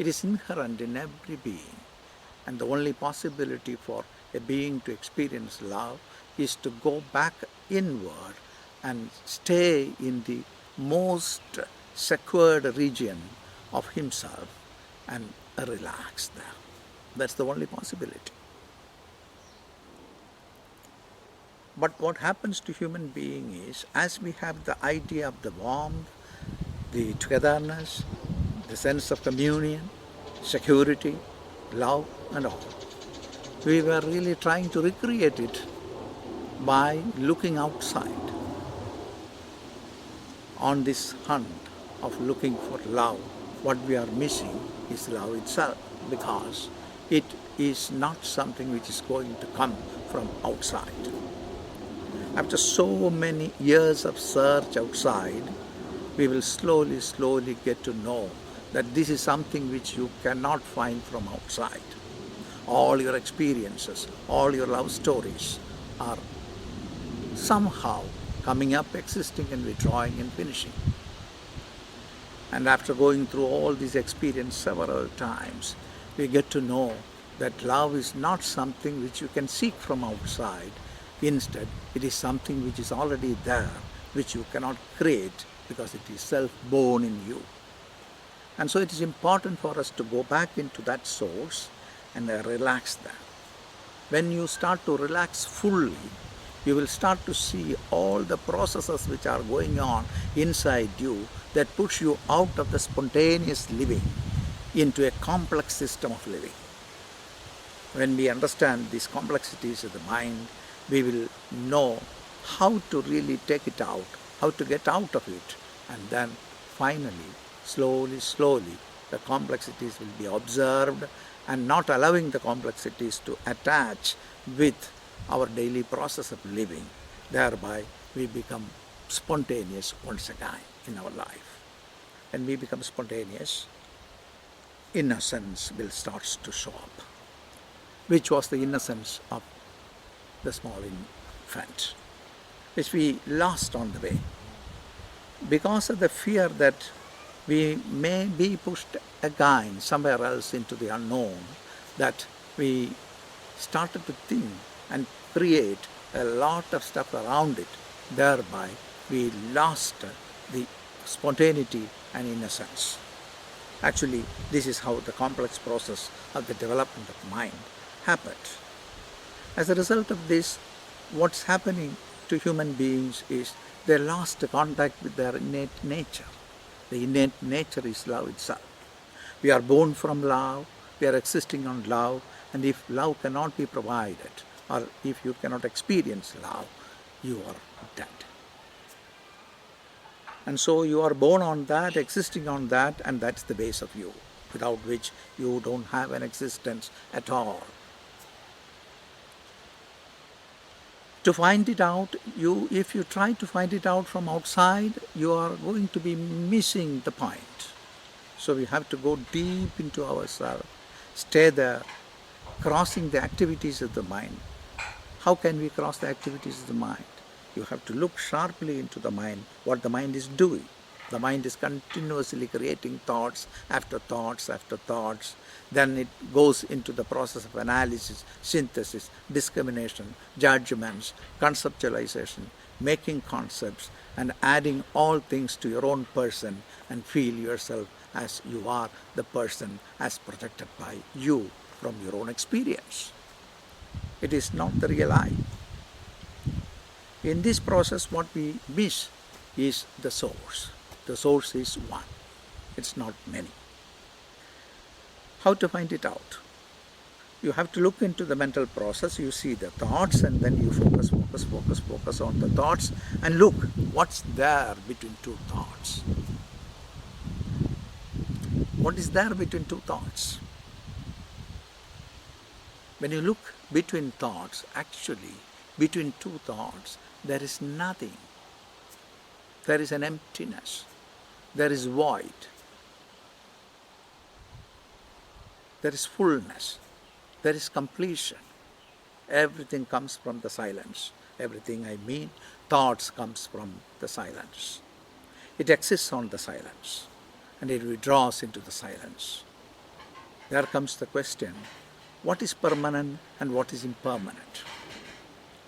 It is inherent in every being. And the only possibility for a being to experience love is to go back inward and stay in the most secured region of himself and relax there. That's the only possibility. But what happens to human being is, as we have the idea of the warmth, the togetherness, the sense of communion, security, love and all, we were really trying to recreate it by looking outside on this hunt of looking for love. What we are missing is love itself, because it is not something which is going to come from outside. After so many years of search outside, we will slowly get to know that this is something which you cannot find from outside. All your experiences, all your love stories are somehow coming up, existing and withdrawing and finishing. And after going through all these experiences several times, we get to know that love is not something which you can seek from outside. Instead, it is something which is already there, which you cannot create because it is self-born in you. And so it is important for us to go back into that source and relax there. When you start to relax fully, you will start to see all the processes which are going on inside you that push you out of the spontaneous living into a complex system of living. When we understand these complexities of the mind, we will know how to really take it out, how to get out of it, and then finally, slowly, the complexities will be observed and not allowing the complexities to attach with our daily process of living. Thereby, we become spontaneous once again in our life. When we become spontaneous, innocence will start to show up, which was the innocence of the small infant, which we lost on the way. Because of the fear that we may be pushed again somewhere else into the unknown, that we started to think and create a lot of stuff around it. Thereby, we lost the spontaneity and innocence. Actually, this is how the complex process of the development of mind happened. As a result of this, what's happening to human beings is they lost contact with their innate nature. The innate nature is love itself. We are born from love, we are existing on love, and if love cannot be provided, or if you cannot experience love, you are dead. And so you are born on that, existing on that, and that's the base of you, without which you don't have an existence at all. To find it out, if you try to find it out from outside, you are going to be missing the point. So we have to go deep into ourselves, stay there, crossing the activities of the mind. How can we cross the activities of the mind? You have to look sharply into the mind, what the mind is doing. The mind is continuously creating thoughts after thoughts after thoughts. Then it goes into the process of analysis, synthesis, discrimination, judgments, conceptualization, making concepts, and adding all things to your own person and feel yourself as you are the person as projected by you from your own experience. It is not the real I. In this process, what we miss is the source. The source is one. It's not many. How to find it out? You have to look into the mental process. You see the thoughts and then you focus on the thoughts and look what's there between two thoughts. What is there between two thoughts? When you look between thoughts, actually between two thoughts, there is nothing. There is an emptiness. There is void. There is fullness. There is completion. Everything comes from the silence. Everything I mean, thoughts comes from the silence. It exists on the silence and it withdraws into the silence. there comes the question, what is permanent and what is impermanent?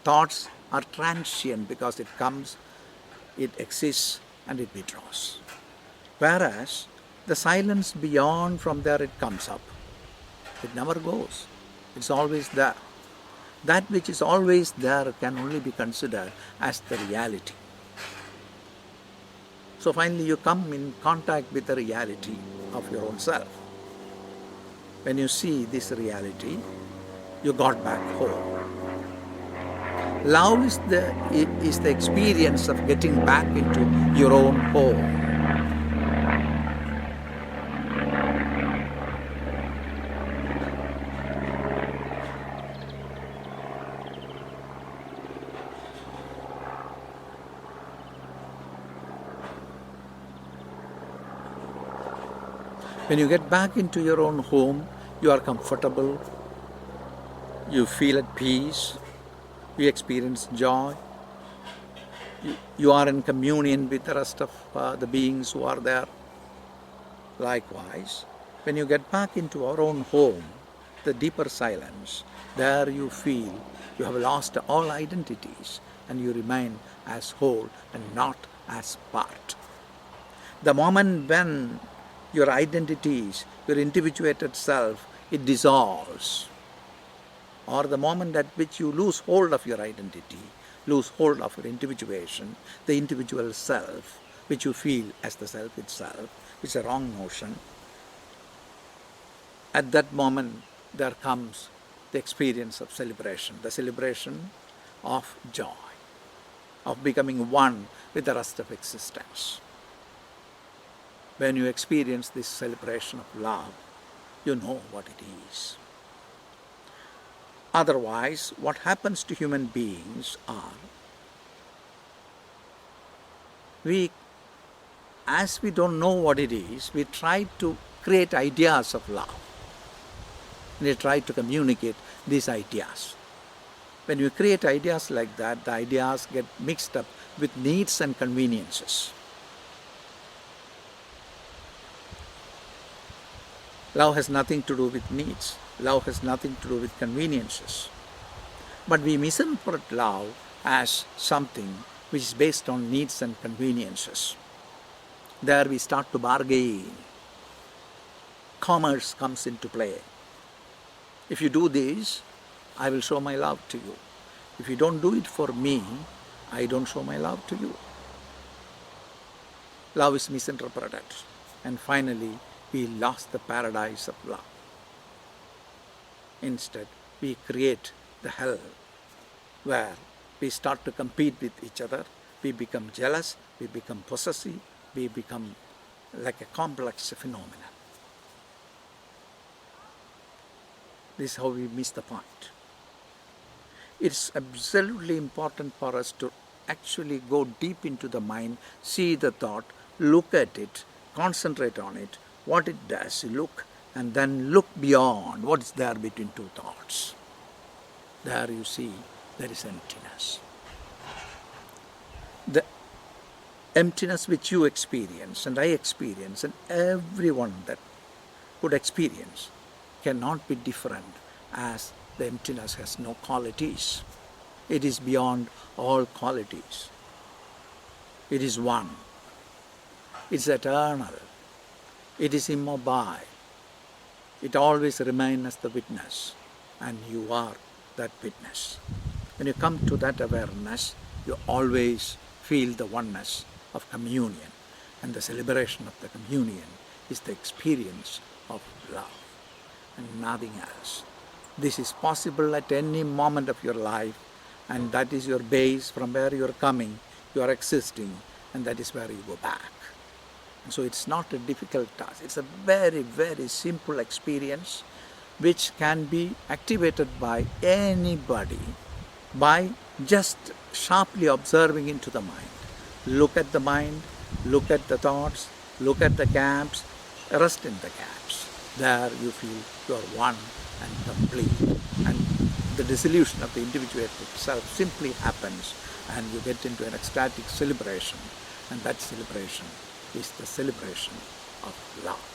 Thoughts are transient because it comes, it exists, and it withdraws. Whereas the silence beyond, from there it comes up. It never goes. It's always there. That which is always there can only be considered as the reality. So finally you come in contact with the reality of your own self. When you see this reality, you got back home. Love is the experience of getting back into your own home. When you get back into your own home, you are comfortable, you feel at peace, you experience joy, you are in communion with the rest of the beings who are there. Likewise, when you get back into our own home, the deeper silence, there you feel you have lost all identities and you remain as whole and not as part. The moment when your identities, your individuated self, it dissolves, or the moment at which you lose hold of your identity, lose hold of your individuation, the individual self, which you feel as the self itself, which is a wrong notion. At that moment, there comes the experience of celebration, the celebration of joy, of becoming one with the rest of existence. When you experience this celebration of love, you know what it is. Otherwise, what happens to human beings are, as we don't know what it is, we try to create ideas of love. We try to communicate these ideas. When you create ideas like that, the ideas get mixed up with needs and conveniences. Love has nothing to do with needs. Love has nothing to do with conveniences. But we misinterpret love as something which is based on needs and conveniences. There we start to bargain. Commerce comes into play. If you do this, I will show my love to you. If you don't do it for me, I don't show my love to you. Love is misinterpreted. And finally, we lost the paradise of love. Instead, we create the hell where we start to compete with each other, we become jealous, we become possessive, we become like a complex phenomenon. This is how we miss the point. It's absolutely important for us to actually go deep into the mind, see the thought, look at it, concentrate on it, what it does, look, and then look beyond what is there between two thoughts. There you see there is emptiness. The emptiness which you experience and I experience and everyone that could experience cannot be different, as the emptiness has no qualities. It is beyond all qualities. It is one. It's eternal. It is immobile. It always remains as the witness, and you are that witness. When you come to that awareness, you always feel the oneness of communion, and the celebration of the communion is the experience of love and nothing else. This is possible at any moment of your life, and that is your base from where you are coming, you are existing, and that is where you go back. So it's not a difficult task. It's a very, very simple experience which can be activated by anybody by just sharply observing into the mind. Look at the mind, look at the thoughts, look at the gaps, rest in the gaps. There you feel you are one and complete. And the dissolution of the individual self simply happens, and you get into an ecstatic celebration. And that celebration is the celebration of love.